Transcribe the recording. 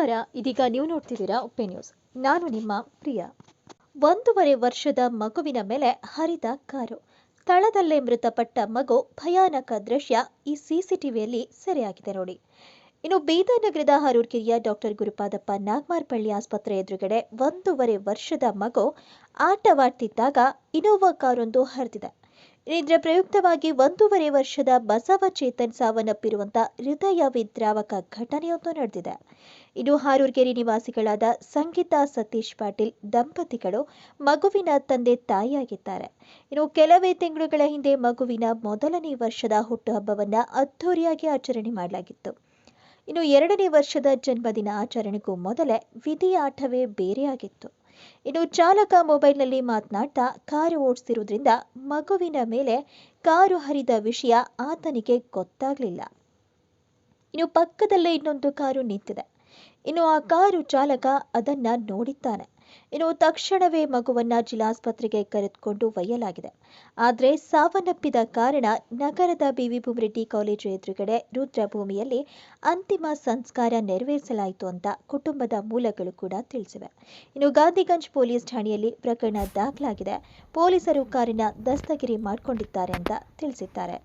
ನಮಸ್ಕಾರ. ಇದೀಗ ನೀವು ನೋಡ್ತಿದ್ದೀರಾ ಉಪ್ಪೆ ನ್ಯೂಸ್. ನಾನು ನಿಮ್ಮ ಪ್ರಿಯ. 1.5 ವರ್ಷದ ಮಗುವಿನ ಮೇಲೆ ಹರಿದ ಕಾರು, ಸ್ಥಳದಲ್ಲೇ ಮೃತಪಟ್ಟ ಮಗು. ಭಯಾನಕ ದೃಶ್ಯ ಈ ಸಿಸಿಟಿವಿಯಲ್ಲಿ ಸೆರೆಯಾಗಿದೆ ನೋಡಿ. ಇನ್ನು ಬೀದರ್ ನಗರದ ಹರೂರ್ಕೆರೆಯ ಡಾಕ್ಟರ್ ಗುರುಪಾದಪ್ಪ ನಾಗಮಾರಪಳ್ಳಿ ಆಸ್ಪತ್ರೆ ಎದುರುಗಡೆ 1.5 ವರ್ಷದ ಮಗು ಆಟವಾಡ್ತಿದ್ದಾಗ ಇನೋವಾ ಕಾರೊಂದು ಹರಿದಿದೆ. ಇದರ ಪ್ರಯುಕ್ತವಾಗಿ 1.5 ವರ್ಷದ ಬಸವಚೇತನ್ ಸಾವನ್ನಪ್ಪಿರುವಂತ ಹೃದಯ ವಿದ್ರಾವಕ ಘಟನೆಯೊಂದು ನಡೆದಿದೆ. ಇನ್ನು ಹಾರೂರ್ಕೆರೆ ನಿವಾಸಿಗಳಾದ ಸಂಗೀತಾ ಸತೀಶ್ ಪಾಟೀಲ್ ದಂಪತಿಗಳು ಮಗುವಿನ ತಂದೆ ತಾಯಿಯಾಗಿದ್ದಾರೆ. ಇನ್ನು ಕೆಲವೇ ತಿಂಗಳುಗಳ ಹಿಂದೆ ಮಗುವಿನ 1ನೇ ವರ್ಷದ ಹುಟ್ಟುಹಬ್ಬವನ್ನ ಅದ್ದೂರಿಯಾಗಿ ಆಚರಣೆ ಮಾಡಲಾಗಿತ್ತು. ಇನ್ನು 2ನೇ ವರ್ಷದ ಜನ್ಮದಿನ ಆಚರಣೆಗೂ ಮೊದಲೇ ವಿಧಿ ಆಟವೇ ಬೇರೆಯಾಗಿತ್ತು. ಇನ್ನು ಚಾಲಕ ಮೊಬೈಲ್ನಲ್ಲಿ ಮಾತನಾಡ್ತಾ ಕಾರು ಓಡಿಸ್ತಿರುವುದರಿಂದ ಮಗುವಿನ ಮೇಲೆ ಕಾರು ಹರಿದ ವಿಷಯ ಆತನಿಗೆ ಗೊತ್ತಾಗಲಿಲ್ಲ. ಇನ್ನು ಪಕ್ಕದಲ್ಲೇ ಇನ್ನೊಂದು ಕಾರು ನಿಂತಿದೆ. ಇನ್ನು ಆ ಕಾರು ಚಾಲಕ ಅದನ್ನ ನೋಡಿದ್ದಾನೆ. ಇನ್ನು ತಕ್ಷಣವೇ ಮಗುವನ್ನ ಜಿಲ್ಲಾಸ್ಪತ್ರೆಗೆ ಕರೆದುಕೊಂಡು ಒಯ್ಯಲಾಗಿದೆ. ಆದರೆ ಸಾವನ್ನಪ್ಪಿದ ಕಾರಣ ನಗರದ ಬಿವಿ ಭೂಮರೆಡ್ಡಿ ಕಾಲೇಜು ಎದುರುಗಡೆ ರುದ್ರಭೂಮಿಯಲ್ಲಿ ಅಂತಿಮ ಸಂಸ್ಕಾರ ನೆರವೇರಿಸಲಾಯಿತು ಅಂತ ಕುಟುಂಬದ ಮೂಲಗಳು ಕೂಡ ತಿಳಿಸಿವೆ. ಇನ್ನು ಗಾಂಧಿಗಂಜ್ ಪೊಲೀಸ್ ಠಾಣೆಯಲ್ಲಿ ಪ್ರಕರಣ ದಾಖಲಾಗಿದೆ. ಪೊಲೀಸರು ಕಾರಿನ ದಸ್ತಗಿರಿ ಮಾಡಿಕೊಂಡಿದ್ದಾರೆ ಅಂತ ತಿಳಿಸಿದ್ದಾರೆ.